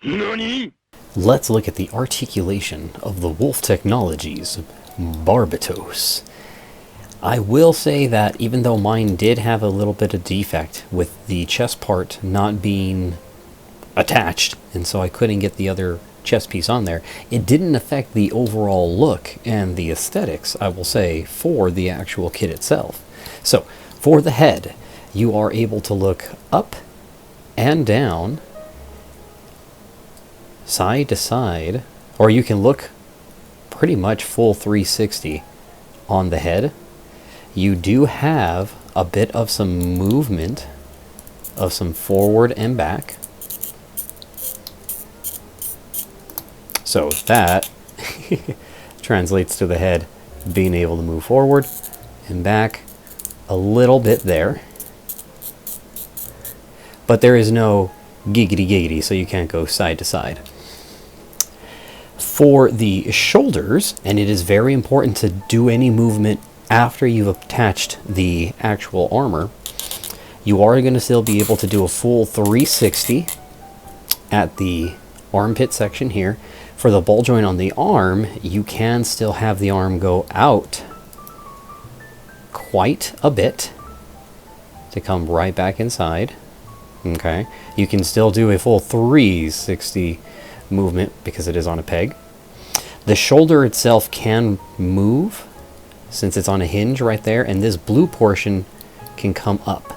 NANI?! Let's look at the articulation of the Wolf Technologies Barbatos. I will say that even though mine did have a little bit of defect with the chest part not being attached, and so I couldn't get the other chest piece on there, it didn't affect the overall look and the aesthetics, I will say, for the actual kit itself. So, for the head, you are able to look up and down, side to side, or you can look pretty much full 360 on the head. You do have a bit of some movement of some forward and back. So that translates to the head being able to move forward and back a little bit there. But there is no giggity giggity, so you can't go side to side. For the shoulders, and it is very important to do any movement after you've attached the actual armor, you are going to still be able to do a full 360 at the armpit section here. For the ball joint on the arm, you can still have the arm go out quite a bit to come right back inside. Okay, you can still do a full 360 movement because it is on a peg. The shoulder itself can move since it's on a hinge right there, and this blue portion can come up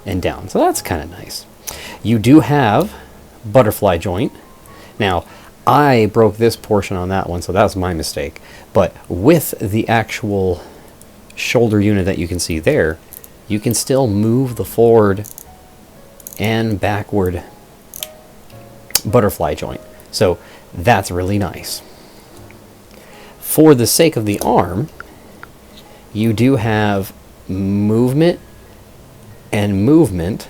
and down, so that's kind of nice. You do have butterfly joint. Now, I broke this portion on that one, so that's my mistake, but with the actual shoulder unit that you can see there, you can still move the forward and backward butterfly joint, so that's really nice. For the sake of the arm, you do have movement and movement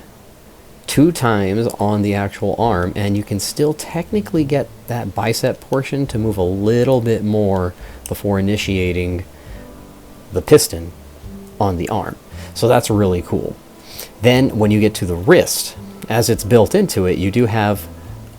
2 times on the actual arm, and you can still technically get that bicep portion to move a little bit more before initiating the piston on the arm. So that's really cool. Then when you get to the wrist, as it's built into it, you do have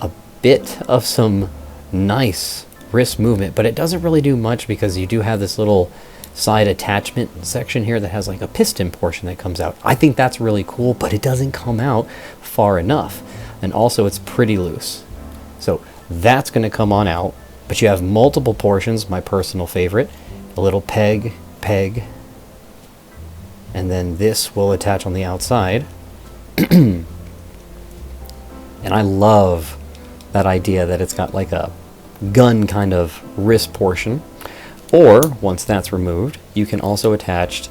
a bit of some nice wrist movement, but it doesn't really do much because you do have this little side attachment section here that has like a piston portion that comes out. I think that's really cool, but it doesn't come out far enough, and also it's pretty loose, so that's going to come on out. But you have multiple portions. My personal favorite, a little peg, and then this will attach on the outside. And I love that idea that it's got like a gun kind of wrist portion. Or once that's removed, you can also attach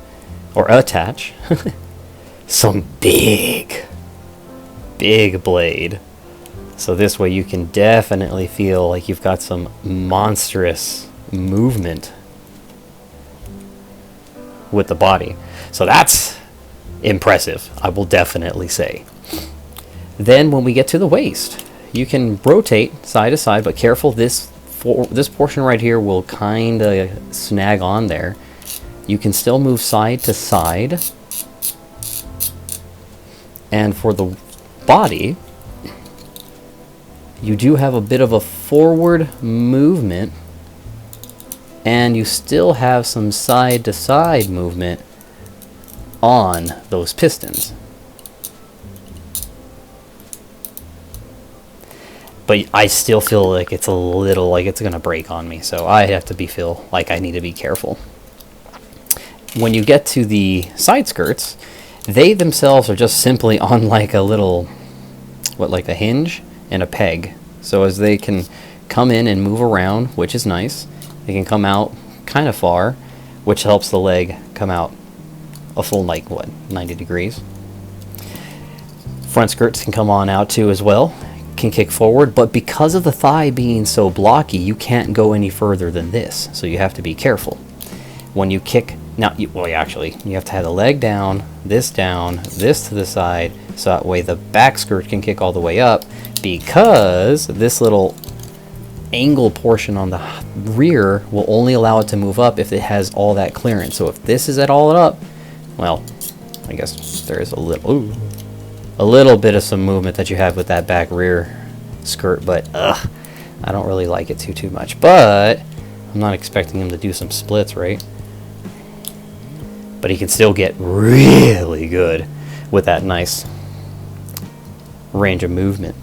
some big blade. So this way you can definitely feel like you've got some monstrous movement with the body. So that's impressive, I will definitely say. Then when we get to the waist, you can rotate side to side, but careful, this portion right here will kind of snag on there. You can still move side to side. And for the body, you do have a bit of a forward movement, and you still have some side to side movement on those pistons. But I still feel like it's a little like it's gonna break on me, so I have to feel like I need to be careful. When you get to the side skirts, they themselves are just simply on like a little, like a hinge and a peg. So as they can come in and move around, which is nice, they can come out kind of far, which helps the leg come out a full 90 degrees. Front skirts can come on out too as well. Can kick forward, but because of the thigh being so blocky, you can't go any further than this, so you have to be careful when you kick. Now you have to have the leg down, this to the side, so that way the back skirt can kick all the way up, because this little angle portion on the rear will only allow it to move up if it has all that clearance. So if this is at all up, well, I guess there is a little bit of some movement that you have with that back rear skirt, but I don't really like it too much. But I'm not expecting him to do some splits, right? But he can still get really good with that nice range of movement.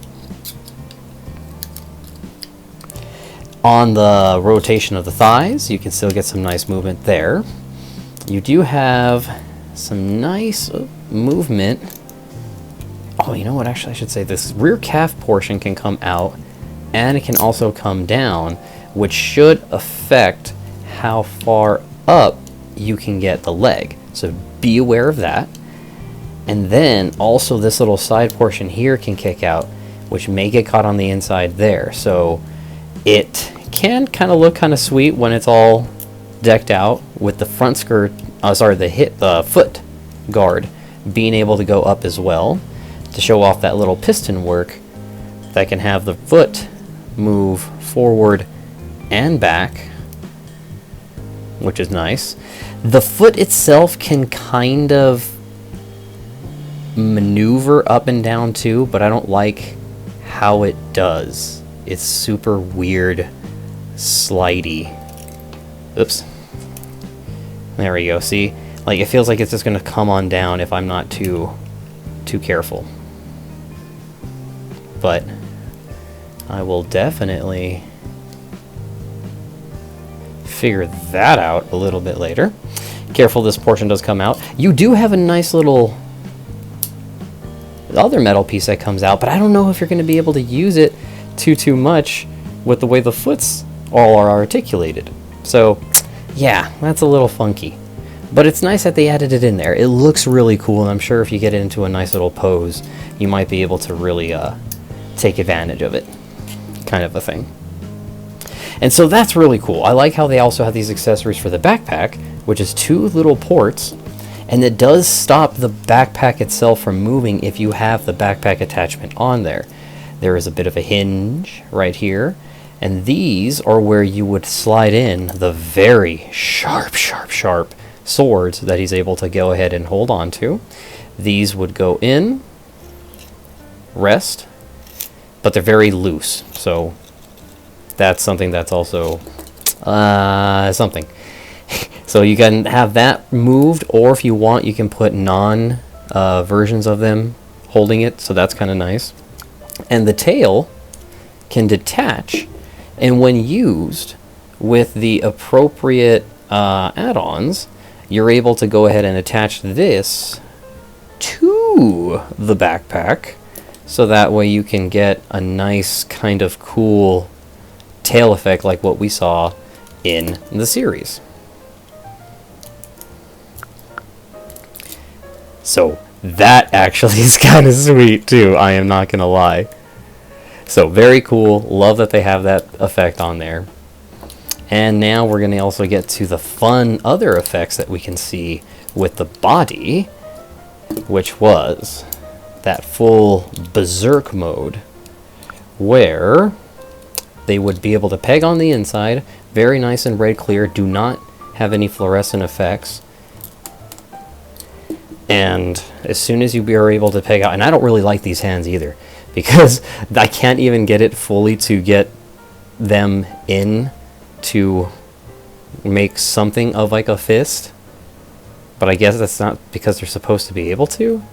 On the rotation of the thighs, you can still get some nice movement there. You do have some nice movement. Oh, you know what? Actually, I should say this rear calf portion can come out, and it can also come down, which should affect how far up you can get the leg. So be aware of that. And then also this little side portion here can kick out, which may get caught on the inside there. So it can kind of look kind of sweet when it's all decked out with the front skirt, the foot guard being able to go up as well to show off that little piston work that can have the foot move forward and back, which is nice. The foot itself can kind of maneuver up and down too, but I don't like how it does. It's super weird, slidey. Oops. There we go. See? Like, it feels like it's just going to come on down if I'm not too careful. But I will definitely figure that out a little bit later. Careful, this portion does come out. You do have a nice little other metal piece that comes out, but I don't know if you're going to be able to use it too much with the way the foots all are articulated. So yeah, that's a little funky, but it's nice that they added it in there. It looks really cool, and I'm sure if you get it into a nice little pose, you might be able to really take advantage of it, kind of a thing. And so that's really cool. I like how they also have these accessories for the backpack, which is 2 little ports, and it does stop the backpack itself from moving if you have the backpack attachment on there. There is a bit of a hinge right here, and these are where you would slide in the very sharp swords that he's able to go ahead and hold on to. These would go in, rest, but they're very loose, so that's something that's also something. So you can have that moved, or if you want, you can put versions of them holding it, so that's kind of nice. And the tail can detach, and when used with the appropriate add-ons, you're able to go ahead and attach this to the backpack, so that way you can get a nice kind of cool tail effect like what we saw in the series. So that actually is kind of sweet too, I am not gonna lie. So very cool, love that they have that effect on there. And now we're gonna also get to the fun other effects that we can see with the body, which was that full Berserk mode, where they would be able to peg on the inside, very nice and red clear, do not have any fluorescent effects. And as soon as you are able to peg out, and I don't really like these hands either, because I can't even get it fully to get them in to make something of like a fist. But I guess that's not because they're supposed to be able to.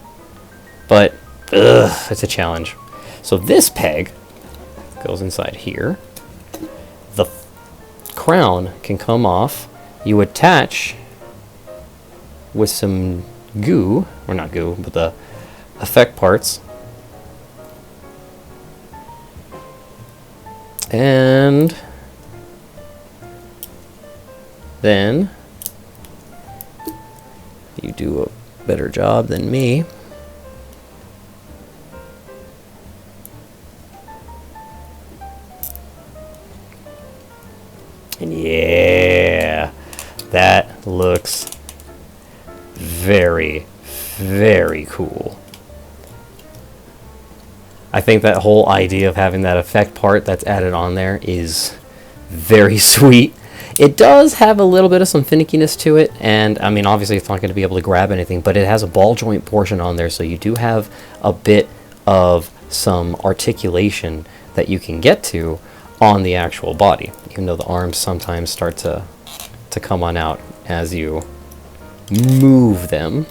But, it's a challenge. So this peg goes inside here. The crown can come off. You attach with some goo, or not goo, but the effect parts. And then you do a better job than me. And yeah, that looks very, very cool. I think that whole idea of having that effect part that's added on there is very sweet. It does have a little bit of some finickiness to it, and I mean, obviously it's not going to be able to grab anything, but it has a ball joint portion on there, so you do have a bit of some articulation that you can get to on the actual body, even though the arms sometimes start to come on out as you move them.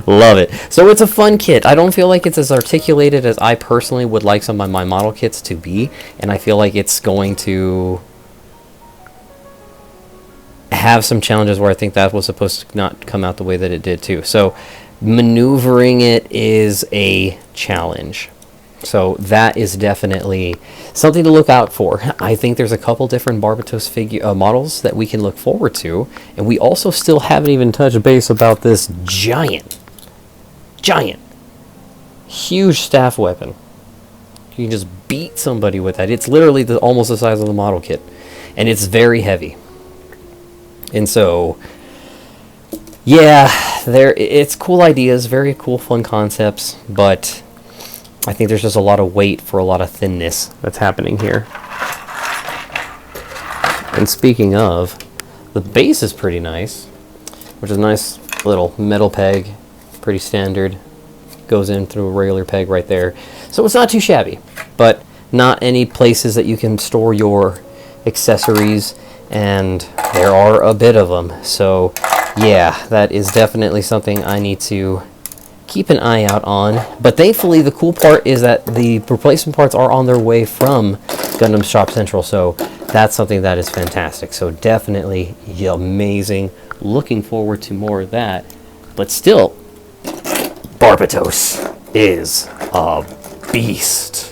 Love it. So it's a fun kit. I don't feel like it's as articulated as I personally would like some of my model kits to be, and I feel like it's going to have some challenges where I think that was supposed to not come out the way that it did too. So maneuvering it is a challenge. So that is definitely something to look out for. I think there's a couple different Barbatos models that we can look forward to, and we also still haven't even touched base about this giant, huge staff weapon. You can just beat somebody with that. It's literally almost the size of the model kit, and it's very heavy. And so, yeah, it's cool ideas, very cool, fun concepts, but I think there's just a lot of weight for a lot of thinness that's happening here. And speaking of, the base is pretty nice, which is a nice little metal peg, pretty standard. Goes in through a regular peg right there. So it's not too shabby, but not any places that you can store your accessories, and there are a bit of them. So yeah, that is definitely something I need to keep an eye out on. But thankfully, the cool part is that the replacement parts are on their way from Gundam Shop Central, so that's something that is fantastic. So definitely amazing. Looking forward to more of that. But still, Barbatos is a beast.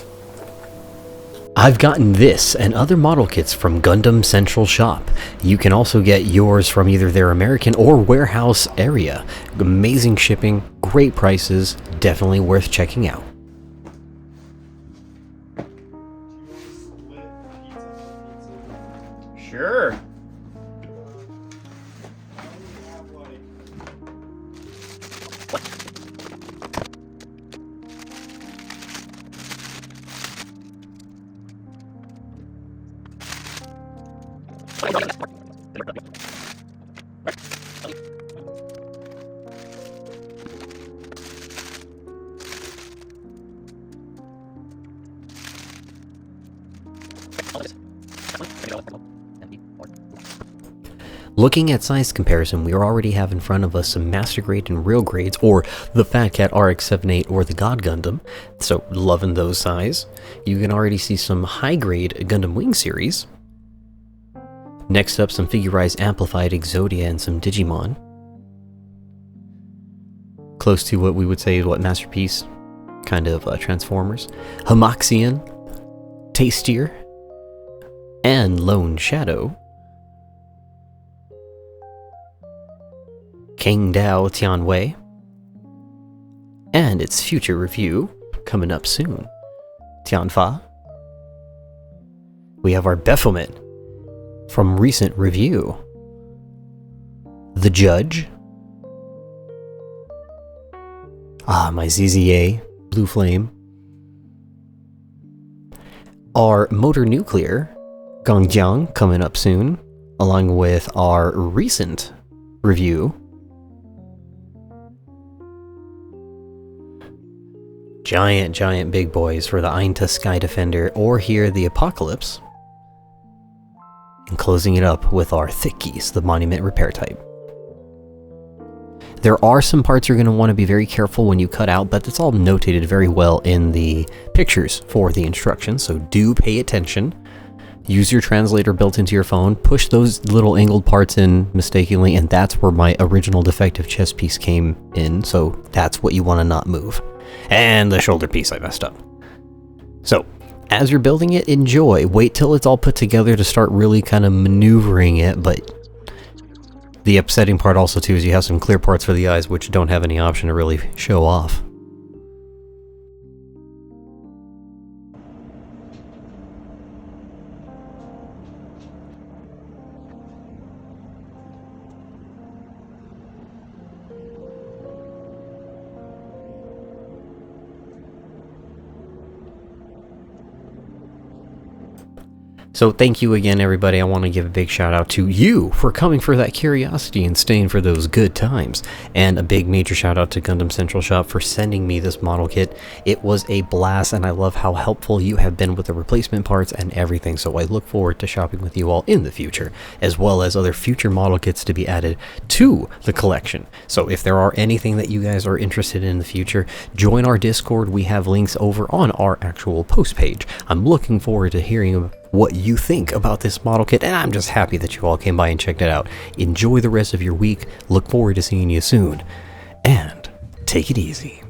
I've gotten this and other model kits from Gundam Central Shop. You can also get yours from either their American or Warehouse area. Amazing shipping, great prices, definitely worth checking out. Sure. Looking at size comparison, we already have in front of us some Master Grade and Real Grades, or the Fat Cat RX-78 or the God Gundam, so loving those size. You can already see some High Grade Gundam Wing Series. Next up, some figurized Amplified Exodia and some Digimon. Close to what we would say is Masterpiece, kind of Transformers. Hamaxian, Tastier, and Lone Shadow. King Dao Tianwei, and its future review coming up soon. Tianfa. We have our Baphomet from recent review. The Judge. My ZZA, Blue Flame. Our Motor Nuclear, Gongjiang, coming up soon, along with our recent review. Giant big boys for the Ainta Sky Defender, or here the Apocalypse. And closing it up with our Thickies, the Monument Repair type. There are some parts you're going to want to be very careful when you cut out, but it's all notated very well in the pictures for the instructions, so do pay attention. Use your translator built into your phone, push those little angled parts in mistakenly, and that's where my original defective chest piece came in, so that's what you want to not move. And the shoulder piece I messed up. So, as you're building it, enjoy. Wait till it's all put together to start really kind of maneuvering it, but the upsetting part also too is you have some clear parts for the eyes which don't have any option to really show off. So thank you again, everybody. I want to give a big shout out to you for coming for that curiosity and staying for those good times. And a big major shout out to Gundam Central Shop for sending me this model kit. It was a blast, and I love how helpful you have been with the replacement parts and everything. So I look forward to shopping with you all in the future, as well as other future model kits to be added to the collection. So if there are anything that you guys are interested in the future, join our Discord. We have links over on our actual post page. I'm looking forward to hearing what you think about this model kit, and I'm just happy that you all came by and checked it out. Enjoy the rest of your week. Look forward to seeing you soon, and take it easy.